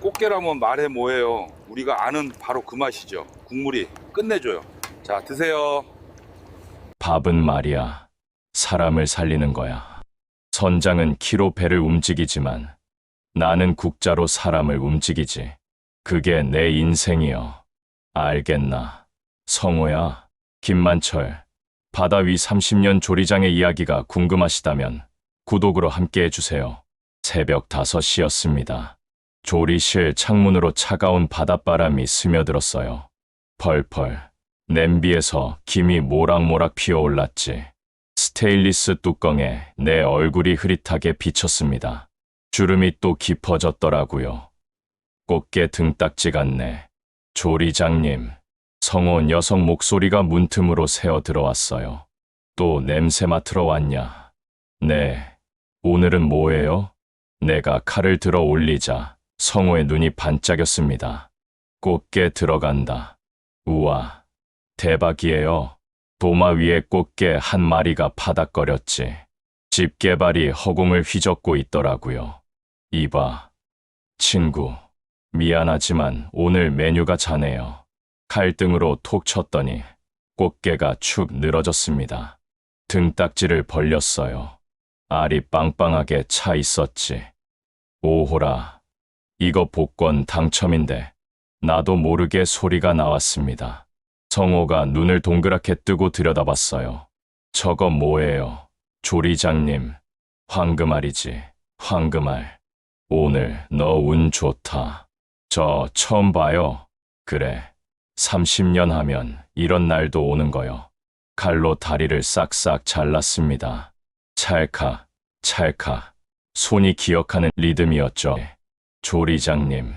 꽃게라면 말해 뭐해요. 우리가 아는 바로 그 맛이죠. 국물이 끝내줘요. 자, 드세요. 밥은 말이야, 사람을 살리는 거야. 선장은 키로 배를 움직이지만 나는 국자로 사람을 움직이지. 그게 내 인생이여. 알겠나? 성호야, 김만철, 바다 위 30년 조리장의 이야기가 궁금하시다면 구독으로 함께 해주세요. 새벽 5시였습니다. 조리실 창문으로 차가운 바닷바람이 스며들었어요. 펄펄. 냄비에서 김이 모락모락 피어올랐지. 스테인리스 뚜껑에 내 얼굴이 흐릿하게 비쳤습니다. 주름이 또 깊어졌더라고요. 꽃게 등딱지 같네. 조리장님, 성온 여성 목소리가 문틈으로 새어 들어왔어요. 또 냄새 맡으러 왔냐? 네, 오늘은 뭐예요? 내가 칼을 들어 올리자 성호의 눈이 반짝였습니다. 꽃게 들어간다. 우와, 대박이에요. 도마 위에 꽃게 한 마리가 파닥거렸지. 집게발이 허공을 휘젓고 있더라고요. 이봐, 친구. 미안하지만 오늘 메뉴가 자네요. 칼등으로 톡 쳤더니 꽃게가 축 늘어졌습니다. 등딱지를 벌렸어요. 알이 빵빵하게 차 있었지. 오호라, 이거 복권 당첨인데. 나도 모르게 소리가 나왔습니다. 성호가 눈을 동그랗게 뜨고 들여다봤어요. 저거 뭐예요? 조리장님, 황금알이지, 황금알. 오늘 너 운 좋다. 저 처음 봐요. 그래, 30년 하면 이런 날도 오는 거요. 칼로 다리를 싹싹 잘랐습니다. 찰칵, 찰칵. 손이 기억하는 리듬이었죠. 조리장님,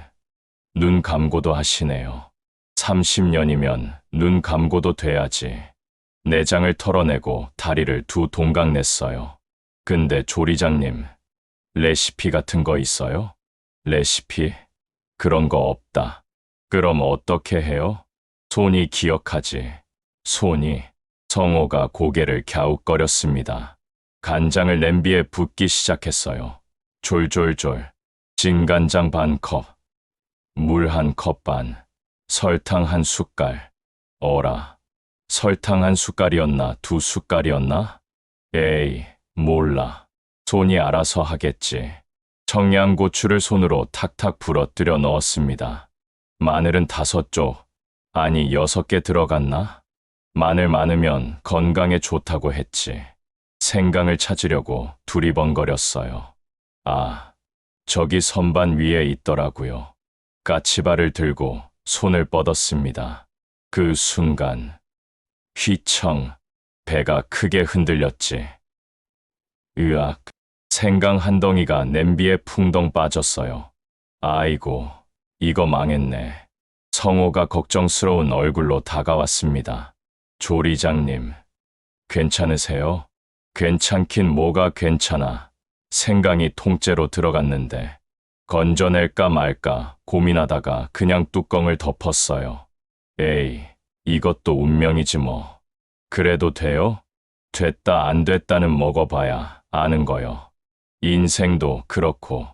눈 감고도 하시네요. 30년이면 눈 감고도 돼야지. 내장을 털어내고 다리를 두 동강 냈어요. 근데 조리장님, 레시피 같은 거 있어요? 레시피? 그런 거 없다. 그럼 어떻게 해요? 손이 기억하지. 손이. 성호가 고개를 갸웃거렸습니다. 간장을 냄비에 붓기 시작했어요. 졸졸졸. 진간장 반 컵. 물 한 컵 반. 설탕 한 숟갈. 어라. 설탕 한 숟갈이었나, 두 숟갈이었나? 에이, 몰라. 손이 알아서 하겠지. 청양고추를 손으로 탁탁 부러뜨려 넣었습니다. 마늘은 5쪽, 아니 6개 들어갔나? 마늘 많으면 건강에 좋다고 했지. 생강을 찾으려고 두리번거렸어요. 아, 저기 선반 위에 있더라고요. 까치발을 들고 손을 뻗었습니다. 그 순간 휘청, 배가 크게 흔들렸지. 으악, 생강 한 덩이가 냄비에 풍덩 빠졌어요. 아이고, 이거 망했네. 성호가 걱정스러운 얼굴로 다가왔습니다. 조리장님, 괜찮으세요? 괜찮긴 뭐가 괜찮아. 생강이 통째로 들어갔는데 건져낼까 말까 고민하다가 그냥 뚜껑을 덮었어요. 에이, 이것도 운명이지 뭐. 그래도 돼요? 됐다 안 됐다는 먹어봐야 아는 거요. 인생도 그렇고.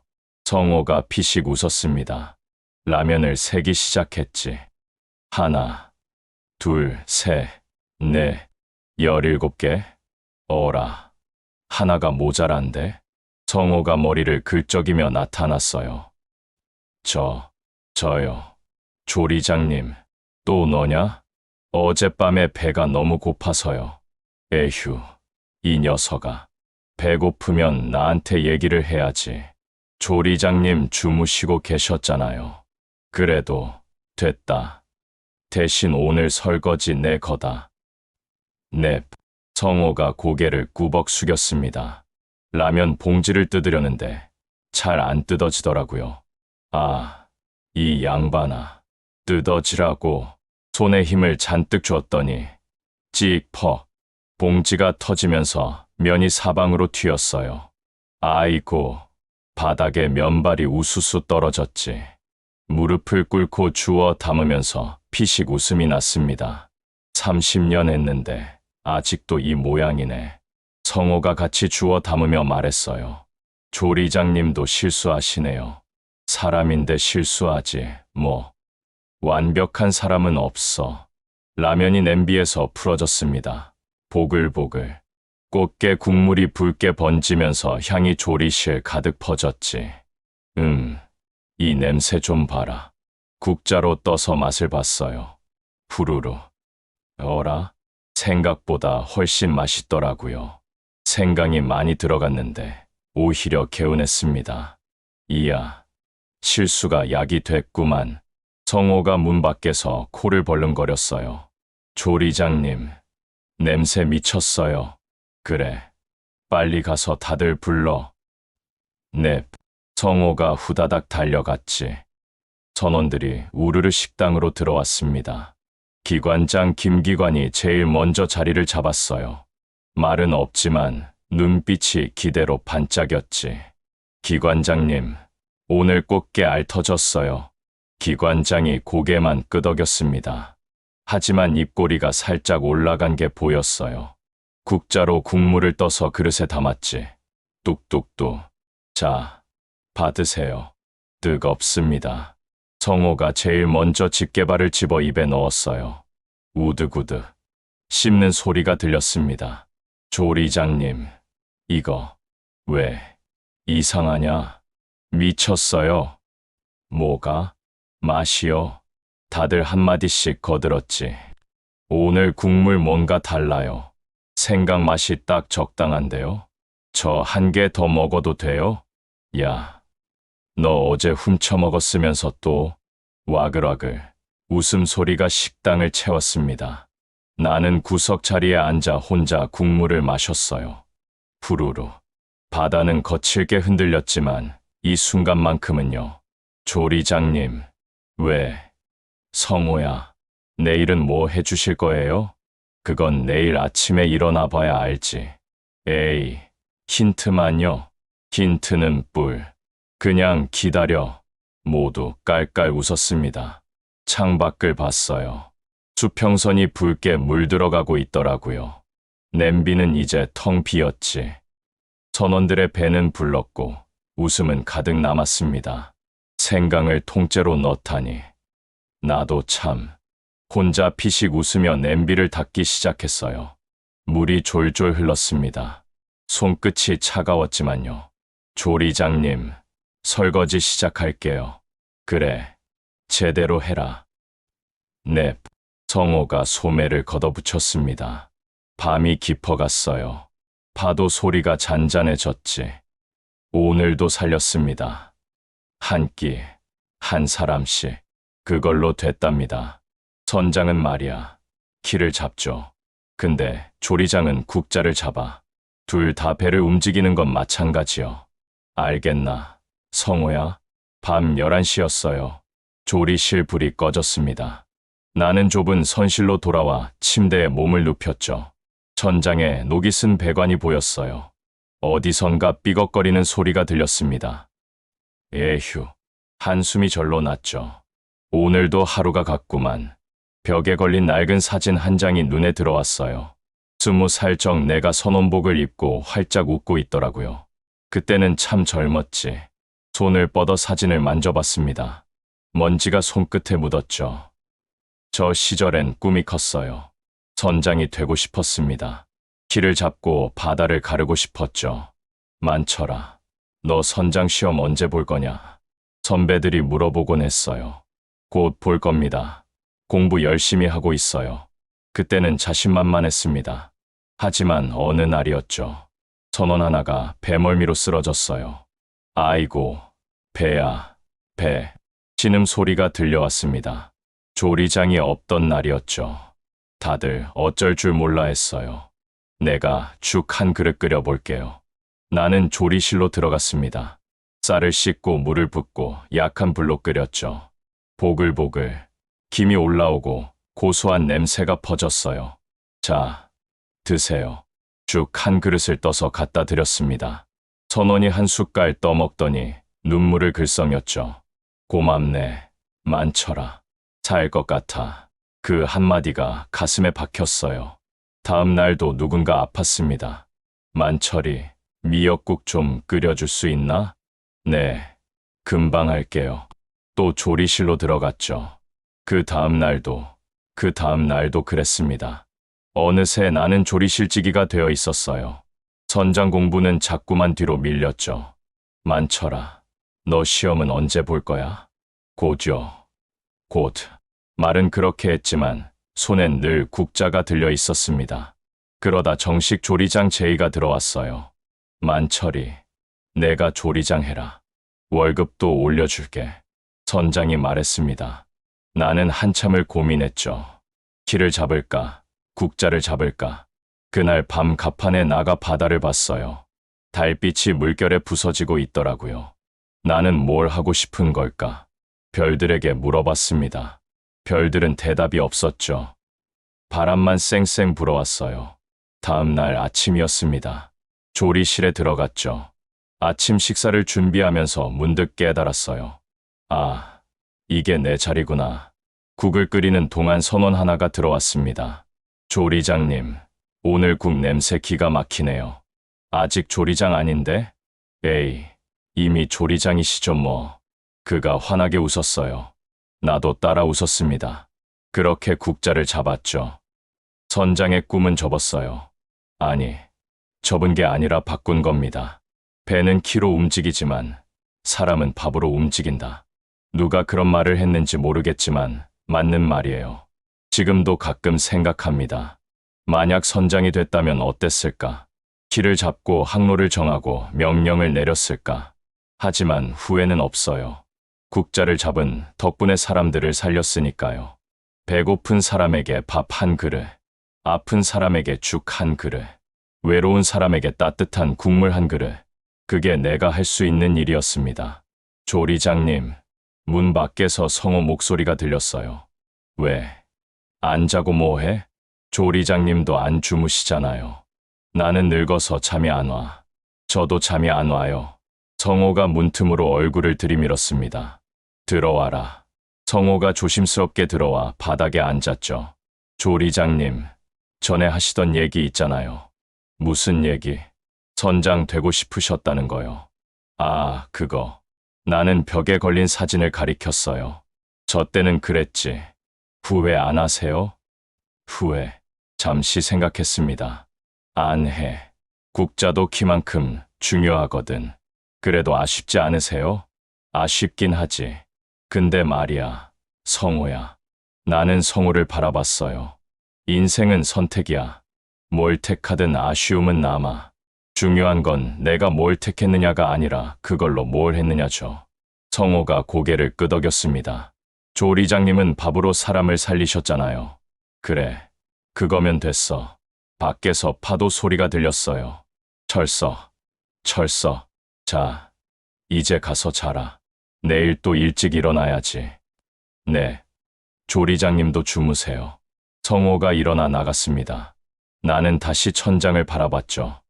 성호가 피식 웃었습니다. 라면을 세기 시작했지. 하나, 둘, 셋, 넷, 17개? 어라, 하나가 모자란데? 성호가 머리를 긁적이며 나타났어요. 저요. 조리장님, 또 너냐? 어젯밤에 배가 너무 고파서요. 에휴, 이 녀석아. 배고프면 나한테 얘기를 해야지. 조리장님 주무시고 계셨잖아요. 그래도 됐다. 대신 오늘 설거지 내 거다. 넵. 성호가 고개를 꾸벅 숙였습니다. 라면 봉지를 뜯으려는데 잘 안 뜯어지더라고요. 아, 이 양반아. 뜯어지라고 손에 힘을 잔뜩 줬더니 찍퍽. 봉지가 터지면서 면이 사방으로 튀었어요. 아이고, 바닥에 면발이 우수수 떨어졌지. 무릎을 꿇고 주워 담으면서 피식 웃음이 났습니다. 30년 했는데 아직도 이 모양이네. 성호가 같이 주워 담으며 말했어요. 조리장님도 실수하시네요. 사람인데 실수하지, 뭐. 완벽한 사람은 없어. 라면이 냄비에서 풀어졌습니다. 보글보글. 꽃게 국물이 붉게 번지면서 향이 조리실 가득 퍼졌지. 이 냄새 좀 봐라. 국자로 떠서 맛을 봤어요. 후루루. 어라? 생각보다 훨씬 맛있더라고요. 생강이 많이 들어갔는데 오히려 개운했습니다. 이야, 실수가 약이 됐구만. 성호가 문 밖에서 코를 벌렁거렸어요. 조리장님, 냄새 미쳤어요. 그래, 빨리 가서 다들 불러. 넵, 성호가 후다닥 달려갔지. 선원들이 우르르 식당으로 들어왔습니다. 기관장 김기관이 제일 먼저 자리를 잡았어요. 말은 없지만 눈빛이 기대로 반짝였지. 기관장님, 오늘 꽃게 알 터졌어요. 기관장이 고개만 끄덕였습니다. 하지만 입꼬리가 살짝 올라간 게 보였어요. 국자로 국물을 떠서 그릇에 담았지. 뚝뚝뚝. 자, 받으세요. 뜨겁습니다. 성호가 제일 먼저 집게발을 집어 입에 넣었어요. 우드구드. 씹는 소리가 들렸습니다. 조리장님, 이거 왜 이상하냐? 미쳤어요. 뭐가? 맛이요? 다들 한마디씩 거들었지. 오늘 국물 뭔가 달라요. 생강 맛이 딱 적당한데요? 저 한 개 더 먹어도 돼요? 야, 너 어제 훔쳐 먹었으면서 또 와글와글 웃음소리가 식당을 채웠습니다. 나는 구석 자리에 앉아 혼자 국물을 마셨어요. 푸르르. 바다는 거칠게 흔들렸지만 이 순간만큼은요. 조리장님, 왜? 성호야, 내일은 뭐 해주실 거예요? 그건 내일 아침에 일어나 봐야 알지. 에이, 힌트만요. 힌트는 뿔. 그냥 기다려. 모두 깔깔 웃었습니다. 창밖을 봤어요. 수평선이 붉게 물들어가고 있더라고요. 냄비는 이제 텅 비었지. 선원들의 배는 불렀고 웃음은 가득 남았습니다. 생강을 통째로 넣다니. 나도 참. 혼자 피식 웃으며 냄비를 닦기 시작했어요. 물이 졸졸 흘렀습니다. 손끝이 차가웠지만요. 조리장님, 설거지 시작할게요. 그래, 제대로 해라. 넵, 성호가 소매를 걷어붙였습니다. 밤이 깊어갔어요. 파도 소리가 잔잔해졌지. 오늘도 살렸습니다. 한 끼, 한 사람씩. 그걸로 됐답니다. 선장은 말이야, 키를 잡죠. 근데 조리장은 국자를 잡아. 둘 다 배를 움직이는 건 마찬가지요. 알겠나, 성호야? 밤 11시였어요. 조리실 불이 꺼졌습니다. 나는 좁은 선실로 돌아와 침대에 몸을 눕혔죠. 천장에 녹이 쓴 배관이 보였어요. 어디선가 삐걱거리는 소리가 들렸습니다. 에휴, 한숨이 절로 났죠. 오늘도 하루가 갔구만. 벽에 걸린 낡은 사진 한 장이 눈에 들어왔어요. 20살 적 내가 선원복을 입고 활짝 웃고 있더라고요. 그때는 참 젊었지. 손을 뻗어 사진을 만져봤습니다. 먼지가 손끝에 묻었죠. 저 시절엔 꿈이 컸어요. 선장이 되고 싶었습니다. 키를 잡고 바다를 가르고 싶었죠. 만철아, 너 선장 시험 언제 볼 거냐? 선배들이 물어보곤 했어요. 곧 볼 겁니다. 공부 열심히 하고 있어요. 그때는 자신만만했습니다. 하지만 어느 날이었죠. 선원 하나가 배멀미로 쓰러졌어요. 아이고, 배야, 배. 신음 소리가 들려왔습니다. 조리장이 없던 날이었죠. 다들 어쩔 줄 몰라 했어요. 내가 죽 한 그릇 끓여볼게요. 나는 조리실로 들어갔습니다. 쌀을 씻고 물을 붓고 약한 불로 끓였죠. 보글보글. 김이 올라오고 고소한 냄새가 퍼졌어요. 자, 드세요. 죽 한 그릇을 떠서 갖다 드렸습니다. 선원이 한 숟갈 떠먹더니 눈물을 글썽였죠. 고맙네, 만철아. 살 것 같아. 그 한마디가 가슴에 박혔어요. 다음 날도 누군가 아팠습니다. 만철이, 미역국 좀 끓여줄 수 있나? 네. 금방 할게요. 또 조리실로 들어갔죠. 그 다음 날도 그랬습니다. 어느새 나는 조리실지기가 되어 있었어요. 선장 공부는 자꾸만 뒤로 밀렸죠. 만철아, 너 시험은 언제 볼 거야? 곧요. 곧. 말은 그렇게 했지만 손엔 늘 국자가 들려 있었습니다. 그러다 정식 조리장 제의가 들어왔어요. 만철이, 내가 조리장 해라. 월급도 올려줄게. 선장이 말했습니다. 나는 한참을 고민했죠. 키를 잡을까, 국자를 잡을까. 그날 밤 갑판에 나가 바다를 봤어요. 달빛이 물결에 부서지고 있더라고요. 나는 뭘 하고 싶은 걸까? 별들에게 물어봤습니다. 별들은 대답이 없었죠. 바람만 쌩쌩 불어왔어요. 다음 날 아침이었습니다. 조리실에 들어갔죠. 아침 식사를 준비하면서 문득 깨달았어요. 아, 이게 내 자리구나. 국을 끓이는 동안 선원 하나가 들어왔습니다. 조리장님, 오늘 국 냄새 기가 막히네요. 아직 조리장 아닌데? 에이, 이미 조리장이시죠 뭐. 그가 환하게 웃었어요. 나도 따라 웃었습니다. 그렇게 국자를 잡았죠. 선장의 꿈은 접었어요. 아니, 접은 게 아니라 바꾼 겁니다. 배는 키로 움직이지만 사람은 밥으로 움직인다. 누가 그런 말을 했는지 모르겠지만 맞는 말이에요. 지금도 가끔 생각합니다. 만약 선장이 됐다면 어땠을까? 키를 잡고 항로를 정하고 명령을 내렸을까? 하지만 후회는 없어요. 국자를 잡은 덕분에 사람들을 살렸으니까요. 배고픈 사람에게 밥 한 그릇, 아픈 사람에게 죽 한 그릇, 외로운 사람에게 따뜻한 국물 한 그릇. 그게 내가 할 수 있는 일이었습니다. 조리장님, 문 밖에서 성호 목소리가 들렸어요. 왜? 안 자고 뭐해? 조리장님도 안 주무시잖아요. 나는 늙어서 잠이 안 와. 저도 잠이 안 와요. 성호가 문틈으로 얼굴을 들이밀었습니다. 들어와라. 성호가 조심스럽게 들어와 바닥에 앉았죠. 조리장님, 전에 하시던 얘기 있잖아요. 무슨 얘기? 선장 되고 싶으셨다는 거요. 아, 그거. 나는 벽에 걸린 사진을 가리켰어요. 저 때는 그랬지. 후회 안 하세요? 후회. 잠시 생각했습니다. 안 해. 국자도 키만큼 중요하거든. 그래도 아쉽지 않으세요? 아쉽긴 하지. 근데 말이야, 성호야. 나는 성호를 바라봤어요. 인생은 선택이야. 뭘 택하든 아쉬움은 남아. 중요한 건 내가 뭘 택했느냐가 아니라 그걸로 뭘 했느냐죠. 성호가 고개를 끄덕였습니다. 조리장님은 밥으로 사람을 살리셨잖아요. 그래, 그거면 됐어. 밖에서 파도 소리가 들렸어요. 철서, 철서. 자, 이제 가서 자라. 내일 또 일찍 일어나야지. 네, 조리장님도 주무세요. 성호가 일어나 나갔습니다. 나는 다시 천장을 바라봤죠.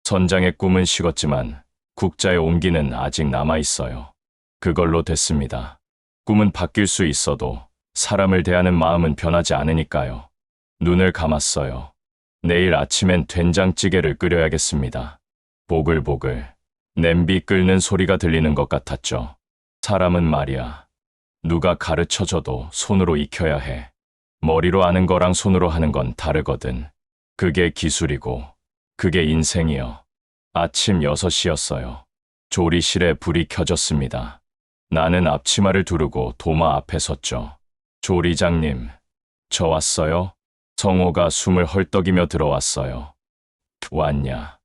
선장의 꿈은 식었지만 국자의 온기는 아직 남아있어요. 그걸로 됐습니다. 꿈은 바뀔 수 있어도 사람을 대하는 마음은 변하지 않으니까요. 눈을 감았어요. 내일 아침엔 된장찌개를 끓여야겠습니다. 보글보글. 냄비 끓는 소리가 들리는 것 같았죠. 사람은 말이야. 누가 가르쳐줘도 손으로 익혀야 해. 머리로 아는 거랑 손으로 하는 건 다르거든. 그게 기술이고 그게 인생이요. 아침 6시였어요. 조리실에 불이 켜졌습니다. 나는 앞치마를 두르고 도마 앞에 섰죠. 조리장님, 저 왔어요? 성호가 숨을 헐떡이며 들어왔어요. 왔냐?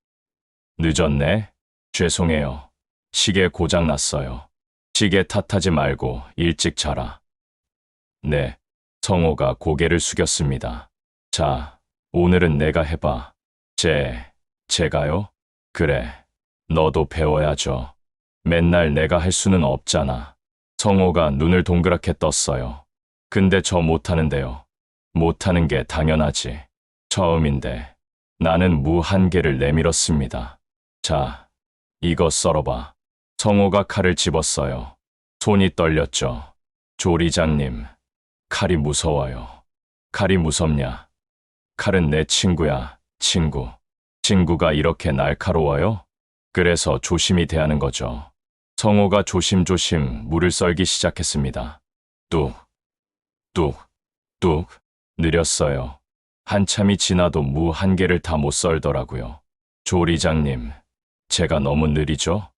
늦었네? 죄송해요. 시계 고장 났어요. 시계 탓하지 말고 일찍 자라. 네. 성호가 고개를 숙였습니다. 자, 오늘은 내가 해봐. 제가요? 그래. 너도 배워야죠. 맨날 내가 할 수는 없잖아. 성호가 눈을 동그랗게 떴어요. 근데 저 못하는데요. 못하는 게 당연하지. 처음인데. 나는 무한개를 내밀었습니다. 자, 이거 썰어봐. 성호가 칼을 집었어요. 손이 떨렸죠. 조리장님, 칼이 무서워요. 칼이 무섭냐? 칼은 내 친구야, 친구. 친구가 이렇게 날카로워요? 그래서 조심히 대하는 거죠. 성호가 조심조심 물을 썰기 시작했습니다. 뚝, 뚝, 뚝. 느렸어요. 한참이 지나도 무 한 개를 다 못 썰더라고요. 조리장님, 제가 너무 느리죠?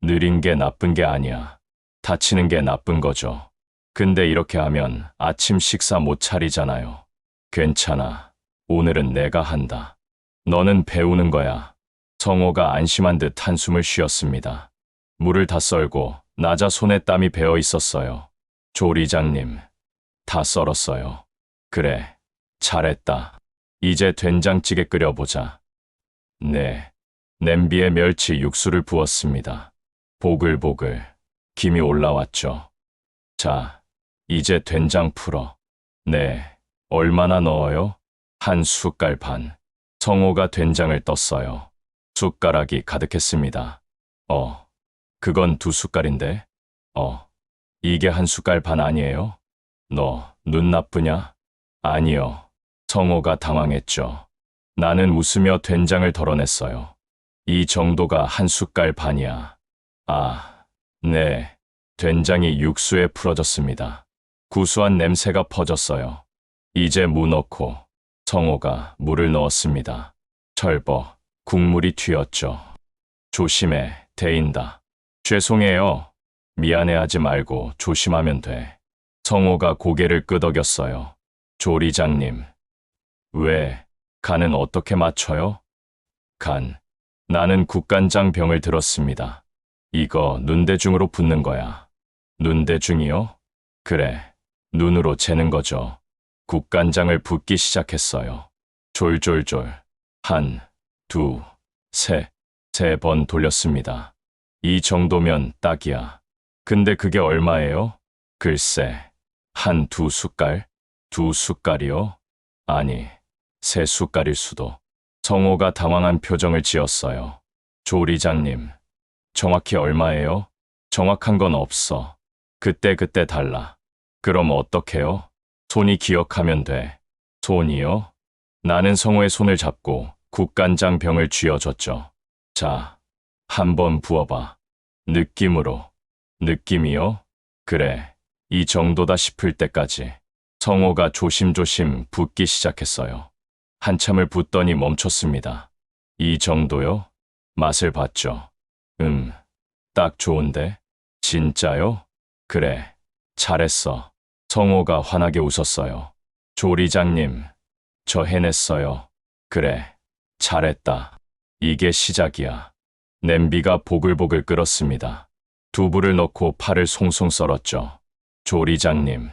느린 게 나쁜 게 아니야. 다치는 게 나쁜 거죠. 근데 이렇게 하면 아침 식사 못 차리잖아요. 괜찮아. 오늘은 내가 한다. 너는 배우는 거야. 성호가 안심한 듯 한숨을 쉬었습니다. 물을 다 썰고 나자 손에 땀이 배어 있었어요. 조리장님, 다 썰었어요. 그래, 잘했다. 이제 된장찌개 끓여보자. 네, 냄비에 멸치 육수를 부었습니다. 보글보글, 김이 올라왔죠. 자, 이제 된장 풀어. 네, 얼마나 넣어요? 한 숟갈 반. 성호가 된장을 떴어요. 숟가락이 가득했습니다. 그건 2숟갈인데? 이게 한 숟갈 반 아니에요? 너 눈 나쁘냐? 아니요. 성호가 당황했죠. 나는 웃으며 된장을 덜어냈어요. 이 정도가 한 숟갈 반이야. 아, 네. 된장이 육수에 풀어졌습니다. 구수한 냄새가 퍼졌어요. 이제 무 넣고 성호가 물을 넣었습니다. 철버, 국물이 튀었죠. 조심해, 데인다. 죄송해요. 미안해하지 말고 조심하면 돼. 성호가 고개를 끄덕였어요. 조리장님. 왜? 간은 어떻게 맞춰요? 간. 나는 국간장 병을 들었습니다. 이거 눈대중으로 붓는 거야. 눈대중이요? 그래. 눈으로 재는 거죠. 국간장을 붓기 시작했어요. 졸졸졸. 한, 두, 세 번 돌렸습니다. 이 정도면 딱이야. 근데 그게 얼마예요? 글쎄, 한 2숟갈? 2숟갈이요? 아니, 3숟갈일 수도. 성호가 당황한 표정을 지었어요. 조리장님, 정확히 얼마예요? 정확한 건 없어. 그때 달라. 그럼 어떡해요? 손이 기억하면 돼. 손이요? 나는 성호의 손을 잡고 국간장 병을 쥐어줬죠. 자, 한번 부어봐. 느낌으로. 느낌이요? 그래, 이 정도다 싶을 때까지. 성호가 조심조심 붓기 시작했어요. 한참을 붓더니 멈췄습니다. 이 정도요? 맛을 봤죠. 딱 좋은데? 진짜요? 그래, 잘했어. 성호가 환하게 웃었어요. 조리장님, 저 해냈어요. 그래, 잘했다. 이게 시작이야. 냄비가 보글보글 끓었습니다. 두부를 넣고 파를 송송 썰었죠. 조리장님.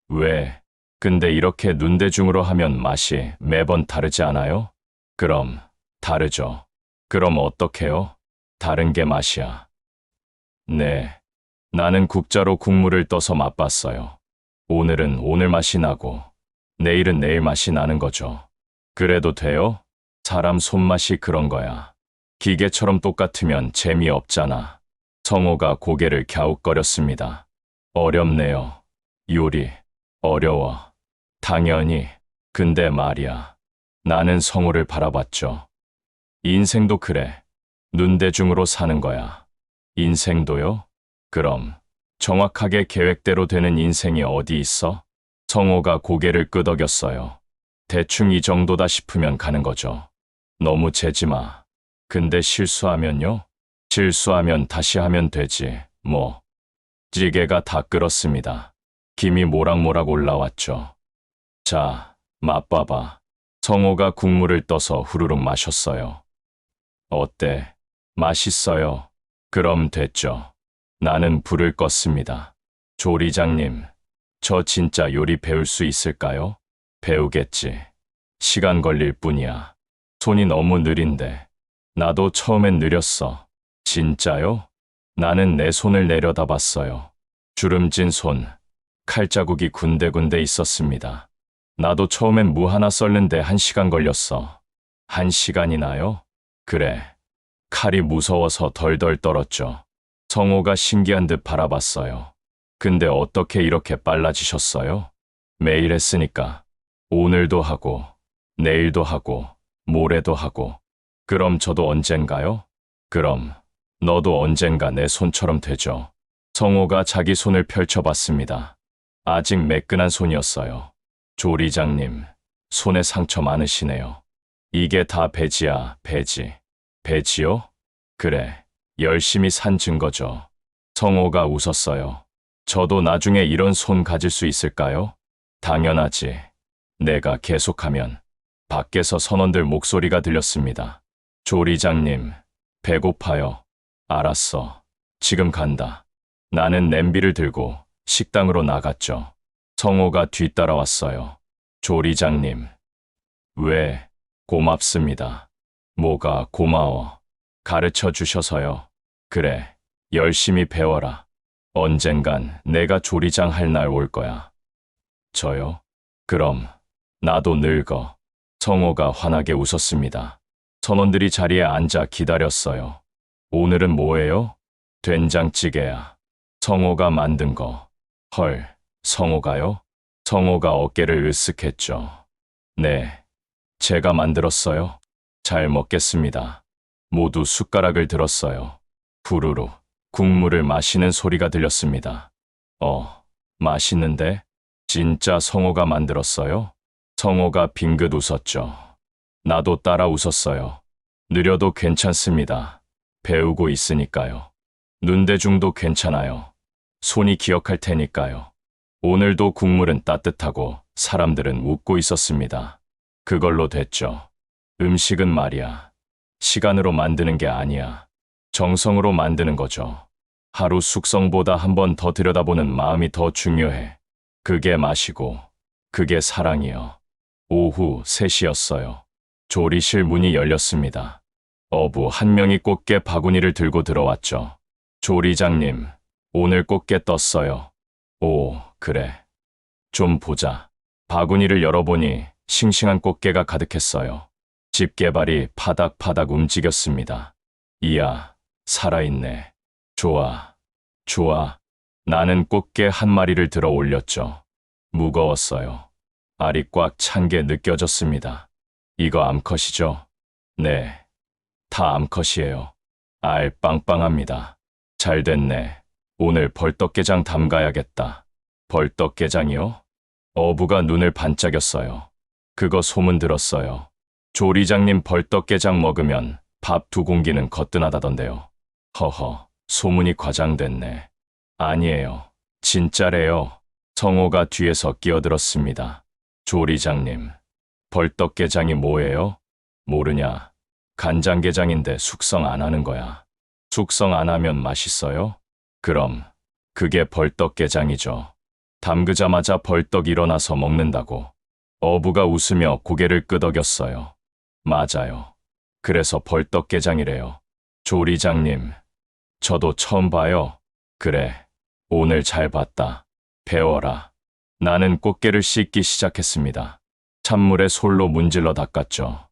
왜? 근데 이렇게 눈대중으로 하면 맛이 매번 다르지 않아요? 그럼, 다르죠. 그럼 어떡해요? 다른 게 맛이야. 네. 나는 국자로 국물을 떠서 맛봤어요. 오늘은 오늘 맛이 나고, 내일은 내일 맛이 나는 거죠. 그래도 돼요? 사람 손맛이 그런 거야. 기계처럼 똑같으면 재미없잖아. 성호가 고개를 갸웃거렸습니다. 어렵네요. 요리. 어려워. 당연히. 근데 말이야. 나는 성호를 바라봤죠. 인생도 그래. 눈대중으로 사는 거야. 인생도요? 그럼 정확하게 계획대로 되는 인생이 어디 있어? 성호가 고개를 끄덕였어요. 대충 이 정도다 싶으면 가는 거죠. 너무 재지 마. 근데 실수하면요? 실수하면 다시 하면 되지, 뭐. 찌개가 다 끓었습니다. 김이 모락모락 올라왔죠. 자, 맛봐봐. 성호가 국물을 떠서 후루룩 마셨어요. 어때? 맛있어요. 그럼 됐죠. 나는 불을 껐습니다. 조리장님, 저 진짜 요리 배울 수 있을까요? 배우겠지. 시간 걸릴 뿐이야. 손이 너무 느린데. 나도 처음엔 느렸어. 진짜요? 나는 내 손을 내려다봤어요. 주름진 손, 칼자국이 군데군데 있었습니다. 나도 처음엔 무 하나 썰는데 1시간 걸렸어. 1시간이나요? 그래. 칼이 무서워서 덜덜 떨었죠. 성호가 신기한 듯 바라봤어요. 근데 어떻게 이렇게 빨라지셨어요? 매일 했으니까. 오늘도 하고, 내일도 하고, 모레도 하고. 그럼 저도 언젠가요? 그럼, 너도 언젠가 내 손처럼 되죠. 성호가 자기 손을 펼쳐봤습니다. 아직 매끈한 손이었어요. 조리장님, 손에 상처 많으시네요. 이게 다 배지야, 배지. 배지요? 그래, 열심히 산 증거죠. 성호가 웃었어요. 저도 나중에 이런 손 가질 수 있을까요? 당연하지. 내가 계속하면. 밖에서 선원들 목소리가 들렸습니다. 조리장님, 배고파요. 알았어. 지금 간다. 나는 냄비를 들고 식당으로 나갔죠. 성호가 뒤따라왔어요. 조리장님. 왜? 고맙습니다. 뭐가 고마워. 가르쳐 주셔서요. 그래, 열심히 배워라. 언젠간 내가 조리장 할 날 올 거야. 저요? 그럼 나도 늙어. 성호가 환하게 웃었습니다. 선원들이 자리에 앉아 기다렸어요. 오늘은 뭐예요? 된장찌개야. 성호가 만든 거. 헐, 성호가요? 성호가 어깨를 으쓱했죠. 네, 제가 만들었어요. 잘 먹겠습니다. 모두 숟가락을 들었어요. 부르르 국물을 마시는 소리가 들렸습니다. 맛있는데? 진짜 성호가 만들었어요? 성호가 빙긋 웃었죠. 나도 따라 웃었어요. 느려도 괜찮습니다. 배우고 있으니까요. 눈대중도 괜찮아요. 손이 기억할 테니까요. 오늘도 국물은 따뜻하고 사람들은 웃고 있었습니다. 그걸로 됐죠. 음식은 말이야. 시간으로 만드는 게 아니야. 정성으로 만드는 거죠. 하루 숙성보다 한 번 더 들여다보는 마음이 더 중요해. 그게 맛이고, 그게 사랑이요. 오후 3시였어요. 조리실 문이 열렸습니다. 어부 한 명이 꽃게 바구니를 들고 들어왔죠. 조리장님, 오늘 꽃게 떴어요. 오, 그래. 좀 보자. 바구니를 열어보니 싱싱한 꽃게가 가득했어요. 집게발이 파닥파닥 움직였습니다. 이야, 살아있네. 좋아, 좋아. 나는 꽃게 한 마리를 들어 올렸죠. 무거웠어요. 알이 꽉 찬 게 느껴졌습니다. 이거 암컷이죠? 네, 다 암컷이에요. 알 빵빵합니다. 잘 됐네. 오늘 벌떡게장 담가야겠다. 벌떡게장이요? 어부가 눈을 반짝였어요. 그거 소문 들었어요. 조리장님 벌떡게장 먹으면 밥 2공기는 거뜬하다던데요. 허허, 소문이 과장됐네. 아니에요. 진짜래요. 성호가 뒤에서 끼어들었습니다. 조리장님, 벌떡게장이 뭐예요? 모르냐? 간장게장인데 숙성 안 하는 거야. 숙성 안 하면 맛있어요? 그럼 그게 벌떡게장이죠. 담그자마자 벌떡 일어나서 먹는다고. 어부가 웃으며 고개를 끄덕였어요. 맞아요. 그래서 벌떡게장이래요. 조리장님, 저도 처음 봐요. 그래, 오늘 잘 봤다. 배워라. 나는 꽃게를 씻기 시작했습니다. 찬물에 솔로 문질러 닦았죠.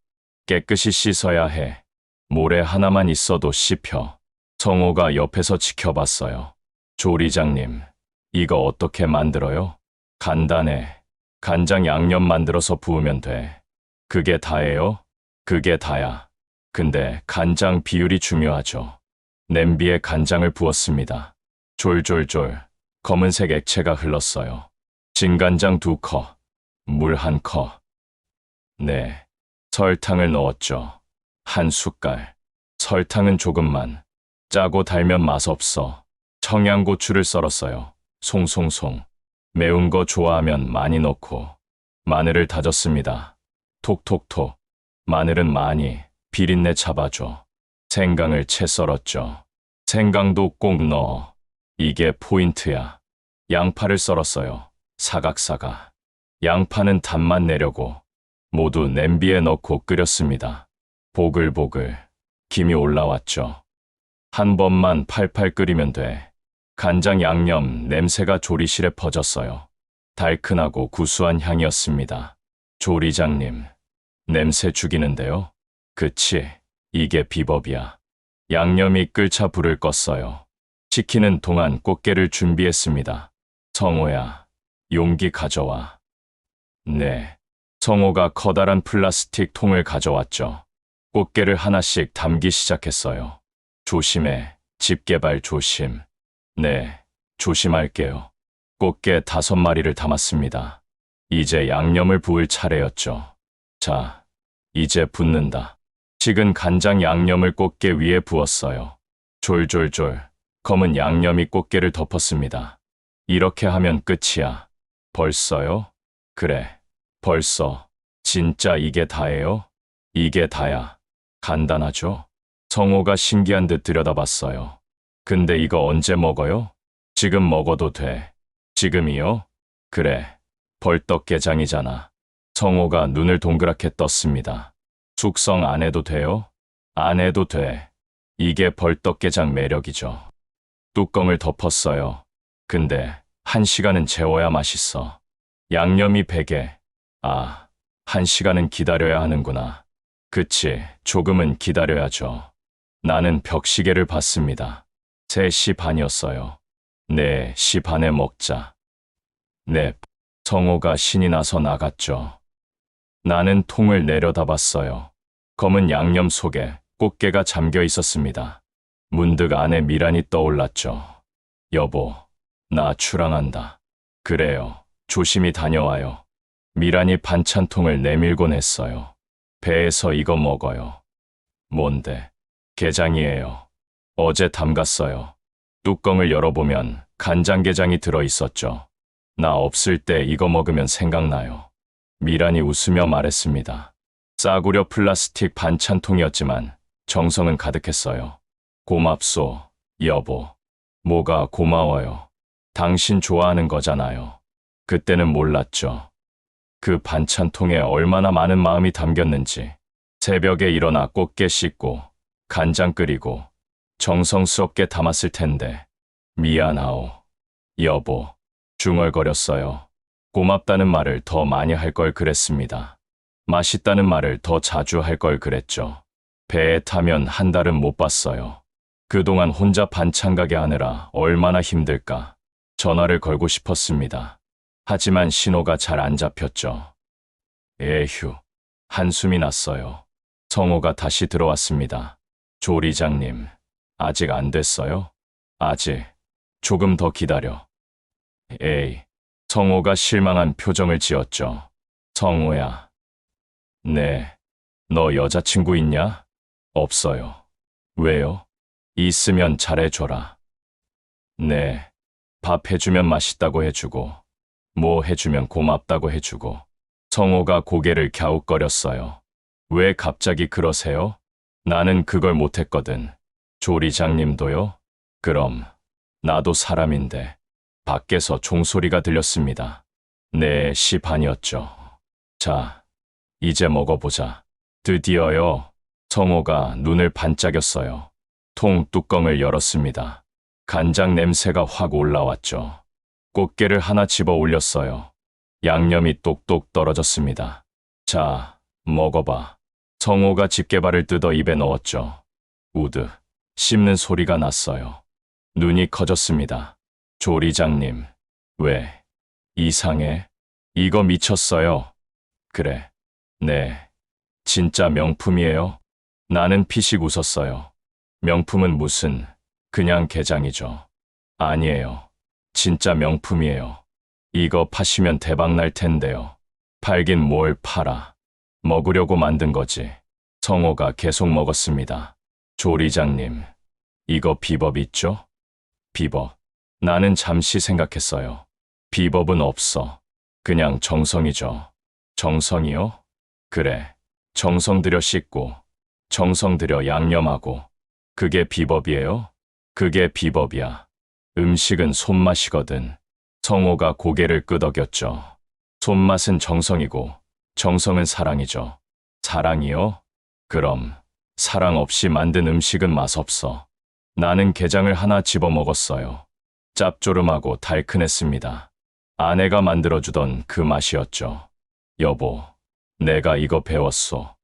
깨끗이 씻어야 해. 모래 하나만 있어도 씹혀. 성호가 옆에서 지켜봤어요. 조리장님, 이거 어떻게 만들어요? 간단해. 간장 양념 만들어서 부으면 돼. 그게 다예요? 그게 다야. 근데 간장 비율이 중요하죠. 냄비에 간장을 부었습니다. 졸졸졸 검은색 액체가 흘렀어요. 진간장 2컵, 물 1컵. 네, 설탕을 넣었죠. 1숟갈. 설탕은 조금만. 짜고 달면 맛없어. 청양고추를 썰었어요. 송송송. 매운 거 좋아하면 많이 넣고. 마늘을 다졌습니다. 톡톡톡. 마늘은 많이 비린내 잡아줘. 생강을 채 썰었죠. 생강도 꼭 넣어. 이게 포인트야. 양파를 썰었어요. 사각사각. 양파는 단맛 내려고 모두 냄비에 넣고 끓였습니다. 보글보글. 김이 올라왔죠. 한 번만 팔팔 끓이면 돼. 간장 양념 냄새가 조리실에 퍼졌어요. 달큰하고 구수한 향이었습니다. 조리장님, 냄새 죽이는데요? 그치, 이게 비법이야. 양념이 끓자 불을 껐어요. 식히는 동안 꽃게를 준비했습니다. 성호야, 용기 가져와. 네, 성호가 커다란 플라스틱 통을 가져왔죠. 꽃게를 하나씩 담기 시작했어요. 조심해, 집게발 조심. 네, 조심할게요. 꽃게 5마리를 담았습니다. 이제 양념을 부을 차례였죠. 자, 이제 붓는다. 식은 간장 양념을 꽃게 위에 부었어요. 졸졸졸 검은 양념이 꽃게를 덮었습니다. 이렇게 하면 끝이야. 벌써요? 그래, 벌써. 진짜 이게 다예요? 이게 다야. 간단하죠? 성호가 신기한 듯 들여다봤어요. 근데 이거 언제 먹어요? 지금 먹어도 돼. 지금이요? 그래, 벌떡게장이잖아. 성호가 눈을 동그랗게 떴습니다. 숙성 안 해도 돼요? 안 해도 돼. 이게 벌떡게장 매력이죠. 뚜껑을 덮었어요. 근데 1시간은 재워야 맛있어. 양념이 배게. 아, 1시간은 기다려야 하는구나. 그치, 조금은 기다려야죠. 나는 벽시계를 봤습니다. 3시 반이었어요. 네, 4시 반에 먹자. 네, 성호가 신이 나서 나갔죠. 나는 통을 내려다봤어요. 검은 양념 속에 꽃게가 잠겨 있었습니다. 문득 안에 미란이 떠올랐죠. 여보, 나 출항한다. 그래요. 조심히 다녀와요. 미란이 반찬통을 내밀곤 했어요. 배에서 이거 먹어요. 뭔데? 게장이에요. 어제 담갔어요. 뚜껑을 열어보면 간장게장이 들어있었죠. 나 없을 때 이거 먹으면 생각나요. 미란이 웃으며 말했습니다. 싸구려 플라스틱 반찬통이었지만 정성은 가득했어요. 고맙소, 여보. 뭐가 고마워요. 당신 좋아하는 거잖아요. 그때는 몰랐죠. 그 반찬통에 얼마나 많은 마음이 담겼는지. 새벽에 일어나 꽃게 씻고 간장 끓이고 정성스럽게 담았을 텐데. 미안하오, 여보. 중얼거렸어요. 고맙다는 말을 더 많이 할 걸 그랬습니다. 맛있다는 말을 더 자주 할 걸 그랬죠. 배에 타면 한 달은 못 봤어요. 그동안 혼자 반찬 가게 하느라 얼마나 힘들까. 전화를 걸고 싶었습니다. 하지만 신호가 잘 안 잡혔죠. 에휴, 한숨이 났어요. 성호가 다시 들어왔습니다. 조리장님, 아직 안 됐어요? 아직. 조금 더 기다려. 에이, 성호가 실망한 표정을 지었죠. 성호야. 네, 너 여자친구 있냐? 없어요. 왜요? 있으면 잘해줘라. 네, 밥 해주면 맛있다고 해주고, 뭐 해주면 고맙다고 해주고. 성호가 고개를 갸웃거렸어요. 왜 갑자기 그러세요? 나는 그걸 못했거든. 조리장님도요? 그럼, 나도 사람인데. 밖에서 종소리가 들렸습니다. 4시 반이었죠. 자, 이제 먹어보자. 드디어요. 성호가 눈을 반짝였어요. 통 뚜껑을 열었습니다. 간장 냄새가 확 올라왔죠. 꽃게를 하나 집어 올렸어요. 양념이 똑똑 떨어졌습니다. 자, 먹어봐. 성호가 집게발을 뜯어 입에 넣었죠. 우드, 씹는 소리가 났어요. 눈이 커졌습니다. 조리장님, 왜? 이상해? 이거 미쳤어요. 그래. 네. 진짜 명품이에요? 나는 피식 웃었어요. 명품은 무슨, 그냥 게장이죠. 아니에요. 진짜 명품이에요. 이거 파시면 대박 날 텐데요. 팔긴 뭘 팔아. 먹으려고 만든 거지. 성호가 계속 먹었습니다. 조리장님, 이거 비법 있죠? 비법. 나는 잠시 생각했어요. 비법은 없어. 그냥 정성이죠. 정성이요? 그래. 정성 들여 씻고, 정성 들여 양념하고. 그게 비법이에요? 그게 비법이야. 음식은 손맛이거든. 성호가 고개를 끄덕였죠. 손맛은 정성이고, 정성은 사랑이죠. 사랑이요? 그럼, 사랑 없이 만든 음식은 맛없어. 나는 게장을 하나 집어 먹었어요. 짭조름하고 달큰했습니다. 아내가 만들어주던 그 맛이었죠. 여보, 내가 이거 배웠소.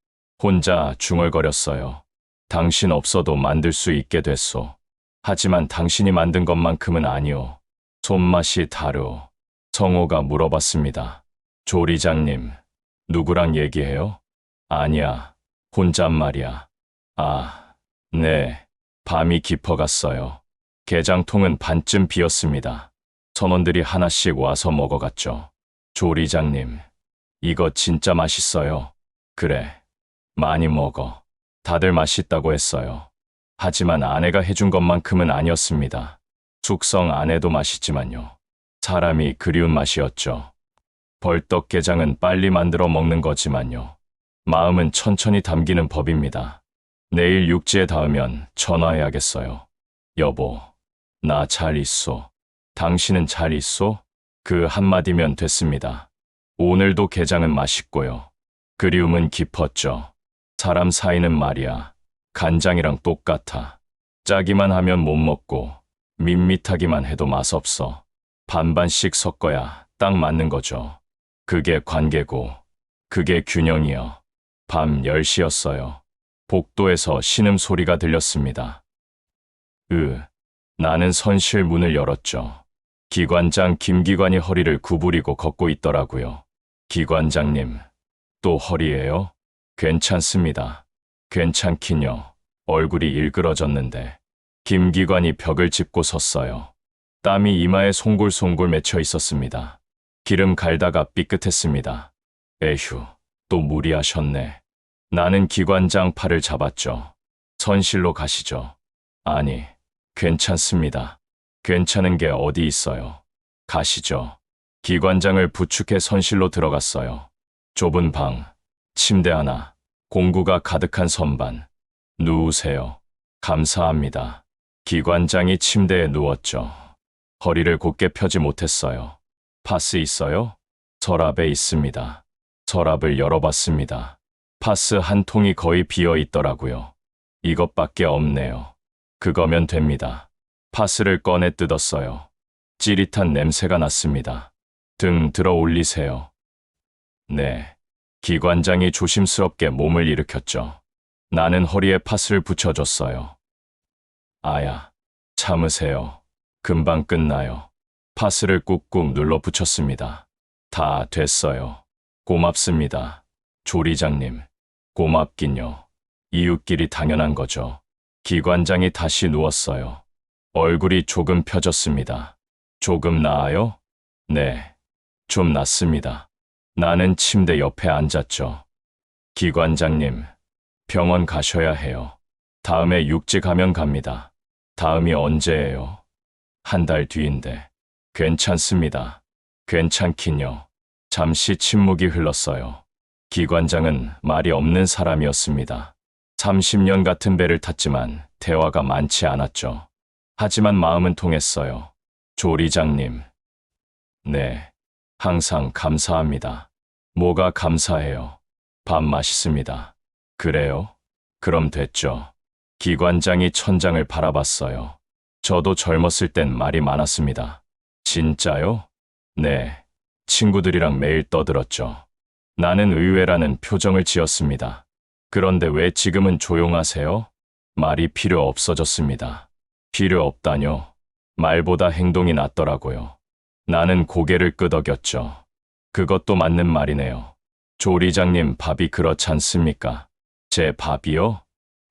혼자 중얼거렸어요. 당신 없어도 만들 수 있게 됐소. 하지만 당신이 만든 것만큼은 아니오. 손맛이 다르오. 성호가 물어봤습니다. 조리장님, 누구랑 얘기해요? 아니야, 혼잣말이야. 아, 네. 밤이 깊어갔어요. 게장통은 반쯤 비었습니다. 선원들이 하나씩 와서 먹어갔죠. 조리장님, 이거 진짜 맛있어요. 그래, 많이 먹어. 다들 맛있다고 했어요. 하지만 아내가 해준 것만큼은 아니었습니다. 숙성 안에도 맛있지만요. 사람이 그리운 맛이었죠. 벌떡게장은 빨리 만들어 먹는 거지만요. 마음은 천천히 담기는 법입니다. 내일 육지에 닿으면 전화해야겠어요. 여보, 나 잘 있소. 당신은 잘 있소? 그 한마디면 됐습니다. 오늘도 게장은 맛있고요. 그리움은 깊었죠. 사람 사이는 말이야. 간장이랑 똑같아. 짜기만 하면 못 먹고 밋밋하기만 해도 맛없어. 반반씩 섞어야 딱 맞는 거죠. 그게 관계고, 그게 균형이요. 밤 10시였어요. 복도에서 신음소리가 들렸습니다. 나는 선실 문을 열었죠. 기관장 김기관이 허리를 구부리고 걷고 있더라고요. 기관장님, 또 허리예요? 괜찮습니다. 괜찮긴요. 얼굴이 일그러졌는데 김기관이 벽을 짚고 섰어요. 땀이 이마에 송골송골 맺혀 있었습니다. 기름 갈다가 삐끗했습니다. 에휴, 또 무리하셨네. 나는 기관장 팔을 잡았죠. 선실로 가시죠. 아니, 괜찮습니다. 괜찮은 게 어디 있어요. 가시죠. 기관장을 부축해 선실로 들어갔어요. 좁은 방, 침대 하나, 공구가 가득한 선반. 누우세요. 감사합니다. 기관장이 침대에 누웠죠. 허리를 곧게 펴지 못했어요. 파스 있어요? 서랍에 있습니다. 서랍을 열어봤습니다. 파스 한 통이 거의 비어 있더라고요. 이것밖에 없네요. 그거면 됩니다. 파스를 꺼내 뜯었어요. 찌릿한 냄새가 났습니다. 등 들어 올리세요. 네. 기관장이 조심스럽게 몸을 일으켰죠. 나는 허리에 파스를 붙여줬어요. 아야, 참으세요. 금방 끝나요. 파스를 꾹꾹 눌러 붙였습니다. 다 됐어요. 고맙습니다. 조리장님, 고맙긴요. 이웃끼리 당연한 거죠. 기관장이 다시 누웠어요. 얼굴이 조금 펴졌습니다. 조금 나아요? 네, 좀 낫습니다. 나는 침대 옆에 앉았죠. 기관장님, 병원 가셔야 해요. 다음에 육지 가면 갑니다. 다음이 언제예요? 한 달 뒤인데. 괜찮습니다. 괜찮긴요. 잠시 침묵이 흘렀어요. 기관장은 말이 없는 사람이었습니다. 30년 같은 배를 탔지만 대화가 많지 않았죠. 하지만 마음은 통했어요. 조리장님. 네, 항상 감사합니다. 뭐가 감사해요? 밥 맛있습니다. 그래요? 그럼 됐죠. 기관장이 천장을 바라봤어요. 저도 젊었을 땐 말이 많았습니다. 진짜요? 네, 친구들이랑 매일 떠들었죠. 나는 의외라는 표정을 지었습니다. 그런데 왜 지금은 조용하세요? 말이 필요 없어졌습니다. 필요 없다뇨. 말보다 행동이 낫더라고요. 나는 고개를 끄덕였죠. 그것도 맞는 말이네요. 조리장님 밥이 그렇지 않습니까? 제 밥이요?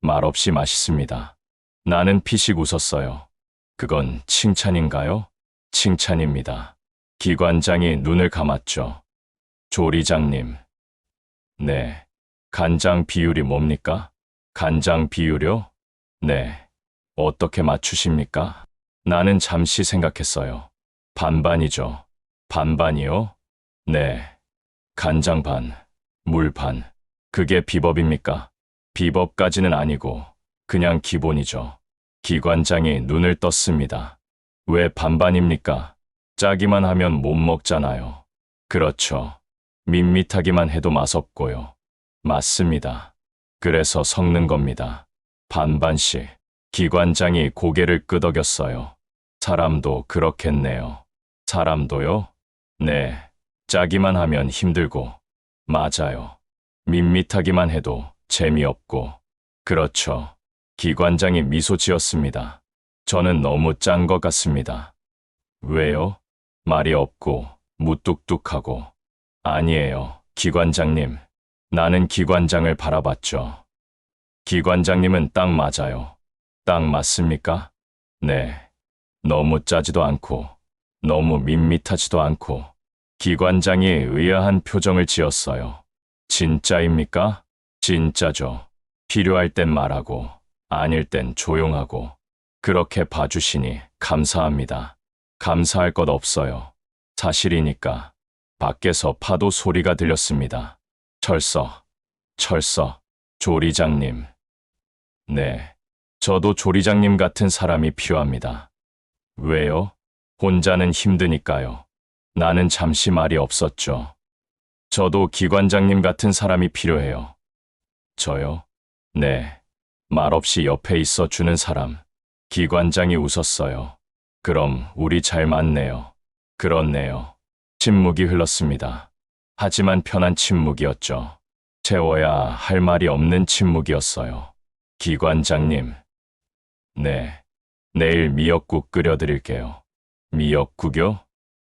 말없이 맛있습니다. 나는 피식 웃었어요. 그건 칭찬인가요? 칭찬입니다. 기관장이 눈을 감았죠. 조리장님. 네. 간장 비율이 뭡니까? 간장 비율이요? 네. 어떻게 맞추십니까? 나는 잠시 생각했어요. 반반이죠. 반반이요? 네. 간장 반, 물 반. 그게 비법입니까? 비법까지는 아니고 그냥 기본이죠. 기관장이 눈을 떴습니다. 왜 반반입니까? 짜기만 하면 못 먹잖아요. 그렇죠. 밋밋하기만 해도 맛없고요. 맞습니다. 그래서 섞는 겁니다. 반반씩. 기관장이 고개를 끄덕였어요. 사람도 그렇겠네요. 사람도요? 네. 짜기만 하면 힘들고. 맞아요. 밋밋하기만 해도 재미없고. 그렇죠. 기관장이 미소 지었습니다. 저는 너무 짠 것 같습니다. 왜요? 말이 없고 무뚝뚝하고. 아니에요, 기관장님. 나는 기관장을 바라봤죠. 기관장님은 딱 맞아요. 딱 맞습니까? 네. 너무 짜지도 않고, 너무 밋밋하지도 않고, 기관장이 의아한 표정을 지었어요. 진짜입니까? 진짜죠. 필요할 땐 말하고, 아닐 땐 조용하고, 그렇게 봐주시니 감사합니다. 감사할 것 없어요. 사실이니까. 밖에서 파도 소리가 들렸습니다. 철서, 조리장님. 네, 저도 조리장님 같은 사람이 필요합니다. 왜요? 혼자는 힘드니까요. 나는 잠시 말이 없었죠. 저도 기관장님 같은 사람이 필요해요. 저요? 네, 말없이 옆에 있어 주는 사람. 기관장이 웃었어요. 그럼 우리 잘 맞네요. 그렇네요. 침묵이 흘렀습니다. 하지만 편한 침묵이었죠. 채워야 할 말이 없는 침묵이었어요. 기관장님. 네, 내일 미역국 끓여드릴게요. 미역국요?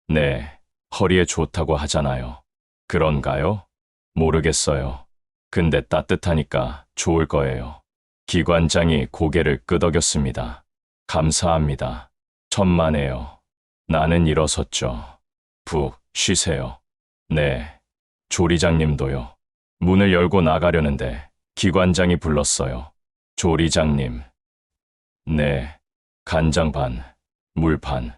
네, 허리에 좋다고 하잖아요. 그런가요? 모르겠어요. 근데 따뜻하니까 좋을 거예요. 기관장이 고개를 끄덕였습니다. 감사합니다. 천만에요. 나는 일어섰죠. 푹 쉬세요. 네, 조리장님도요. 문을 열고 나가려는데 기관장이 불렀어요. 조리장님. 네, 간장 반, 물 반.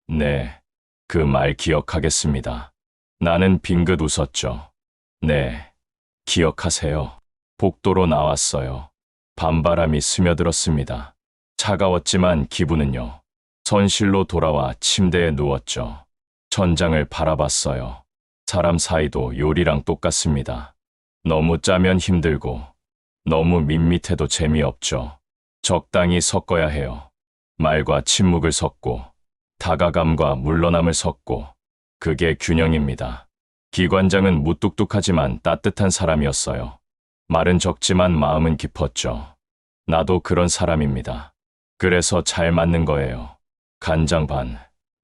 네, 그 말 기억하겠습니다. 나는 빙긋 웃었죠. 네, 기억하세요. 복도로 나왔어요. 밤바람이 스며들었습니다. 차가웠지만 기분은요. 선실로 돌아와 침대에 누웠죠. 천장을 바라봤어요. 사람 사이도 요리랑 똑같습니다. 너무 짜면 힘들고, 너무 밋밋해도 재미없죠. 적당히 섞어야 해요. 말과 침묵을 섞고, 다가감과 물러남을 섞고, 그게 균형입니다. 기관장은 무뚝뚝하지만 따뜻한 사람이었어요. 말은 적지만 마음은 깊었죠. 나도 그런 사람입니다. 그래서 잘 맞는 거예요. 간장 반,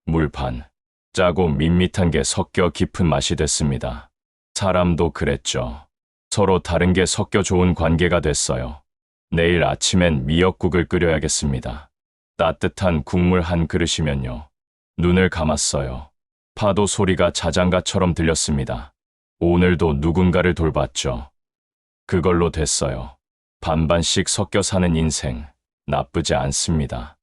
물 반. 짜고 밋밋한 게 섞여 깊은 맛이 됐습니다. 사람도 그랬죠. 서로 다른 게 섞여 좋은 관계가 됐어요. 내일 아침엔 미역국을 끓여야겠습니다. 따뜻한 국물 한 그릇이면요. 눈을 감았어요. 파도 소리가 자장가처럼 들렸습니다. 오늘도 누군가를 돌봤죠. 그걸로 됐어요. 반반씩 섞여 사는 인생, 나쁘지 않습니다.